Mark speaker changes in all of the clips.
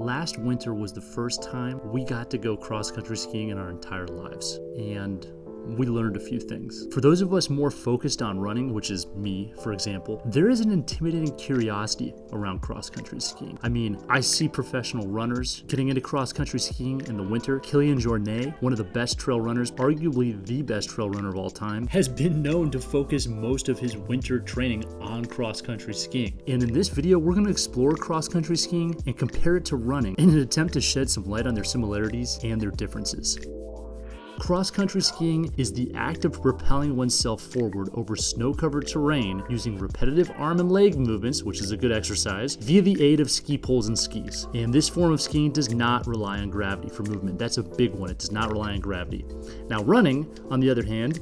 Speaker 1: Last winter was the first time we got to go cross-country skiing in our entire lives, and we learned a few things. For those of us more focused on running, which is me, for example, there is an intimidating curiosity around cross-country skiing. I mean, I see professional runners getting into cross-country skiing in the winter. Kilian Jornet, one of the best trail runners, arguably the best trail runner of all time, has been known to focus most of his winter training on cross-country skiing. And in this video, we're going to explore cross-country skiing and compare it to running in an attempt to shed some light on their similarities and their differences. Cross-country skiing is the act of propelling oneself forward over snow-covered terrain using repetitive arm and leg movements, which is a good exercise, via the aid of ski poles and skis. And this form of skiing does not rely on gravity for movement. That's a big one. It does not rely on gravity. Now, running, on the other hand,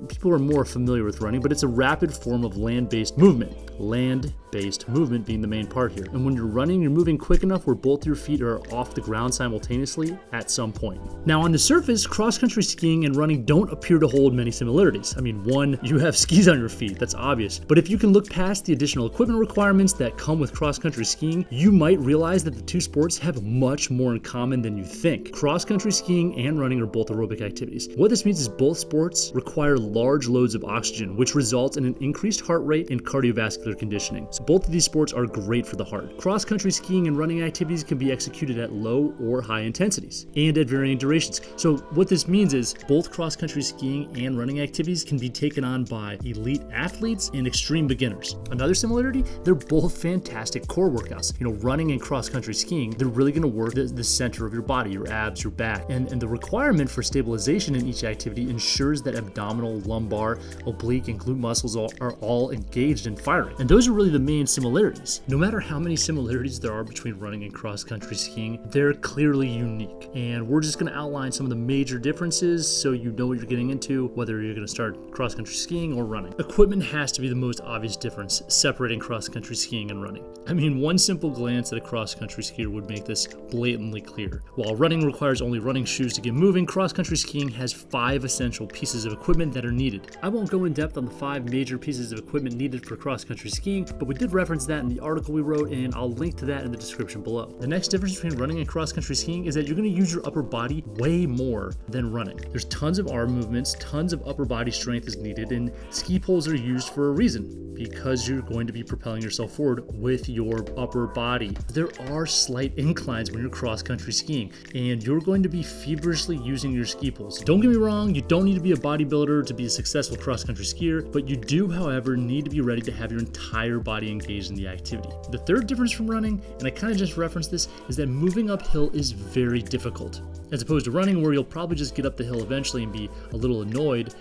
Speaker 1: people are more familiar with running, but it's a rapid form of land-based movement. Land-based movement being the main part here. And when you're running, you're moving quick enough where both your feet are off the ground simultaneously at some point. Now, on the surface, cross-country skiing and running don't appear to hold many similarities. I mean, one, you have skis on your feet, that's obvious. But if you can look past the additional equipment requirements that come with cross-country skiing, you might realize that the two sports have much more in common than you think. Cross-country skiing and running are both aerobic activities. What this means is both sports require large loads of oxygen, which results in an increased heart rate and cardiovascular conditioning. So both of these sports are great for the heart. Cross-country skiing and running activities can be executed at low or high intensities and at varying durations. So what this means is both cross-country skiing and running activities can be taken on by elite athletes and extreme beginners. Another similarity, they're both fantastic core workouts. You know, running and cross-country skiing, they're really going to work the center of your body, your abs, your back. And the requirement for stabilization in each activity ensures that abdominal, lumbar, oblique, and glute muscles are all engaged and firing. And those are really the main similarities. No matter how many similarities there are between running and cross-country skiing, they're clearly unique. And we're just going to outline some of the major differences so you know what you're getting into, whether you're going to start cross-country skiing or running. Equipment has to be the most obvious difference separating cross-country skiing and running. I mean, one simple glance at a cross-country skier would make this blatantly clear. While running requires only running shoes to get moving, cross-country skiing has 5 essential pieces of equipment that are needed. I won't go in depth on the 5 major pieces of equipment needed for cross-country skiing, but we did reference that in the article we wrote, and I'll link to that in the description below. The next difference between running and cross-country skiing is that you're going to use your upper body way more than running. There's tons of arm movements, tons of upper body strength is needed, and ski poles are used for a reason, because you're going to be propelling yourself forward with your upper body. There are slight inclines when you're cross-country skiing, and you're going to be feverishly using your ski poles. Don't get me wrong, you don't need to be a bodybuilder to be a successful cross-country skier, but you do, however, need to be ready to have your entire body engaged in the activity. The third difference from running, and I kind of just referenced this, is that moving uphill is very difficult. As opposed to running, where you'll probably just get up the hill eventually and be a little annoyed,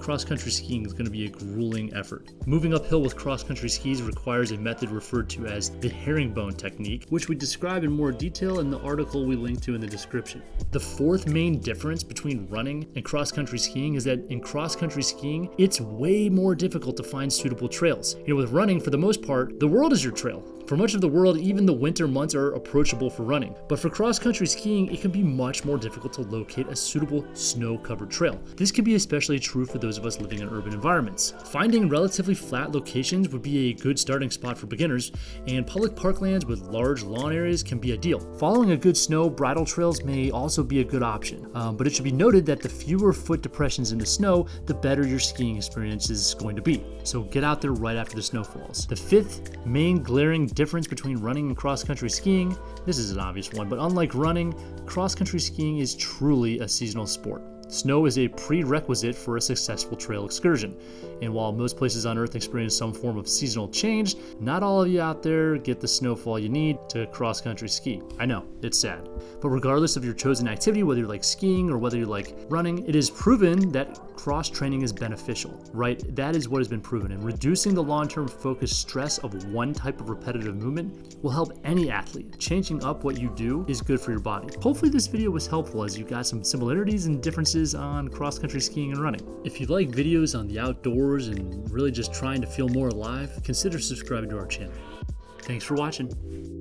Speaker 1: cross-country skiing is going to be a grueling effort. Moving uphill with cross-country skis requires a method referred to as the herringbone technique, which we describe in more detail in the article we link to in the description. The fourth main difference between running and cross-country skiing is that in cross-country skiing, it's way more difficult to find suitable trails. You know, with running, for the most part, the world is your trail. For much of the world, even the winter months are approachable for running. But for cross-country skiing, it can be much more difficult to locate a suitable snow-covered trail. This can be especially true for those of us living in urban environments. Finding relatively flat locations would be a good starting spot for beginners, and public parklands with large lawn areas can be ideal. Following a good snow, bridle trails may also be a good option, but it should be noted that the fewer foot depressions in the snow, the better your skiing experience is going to be. So get out there right after the snow falls. The fifth main glaring difference between running and cross-country skiing, this is an obvious one, but unlike running, cross-country skiing is truly a seasonal sport. Snow is a prerequisite for a successful trail excursion, and while most places on Earth experience some form of seasonal change, not all of you out there get the snowfall you need to cross-country ski. I know, it's sad. But regardless of your chosen activity, whether you like skiing or whether you like running, it is proven that cross-training is beneficial, right? That is what has been proven, and reducing the long-term focused stress of one type of repetitive movement will help any athlete. Changing up what you do is good for your body. Hopefully this video was helpful as you got some similarities and differences on cross-country skiing and running. If you like videos on the outdoors and really just trying to feel more alive, consider subscribing to our channel. Thanks for watching.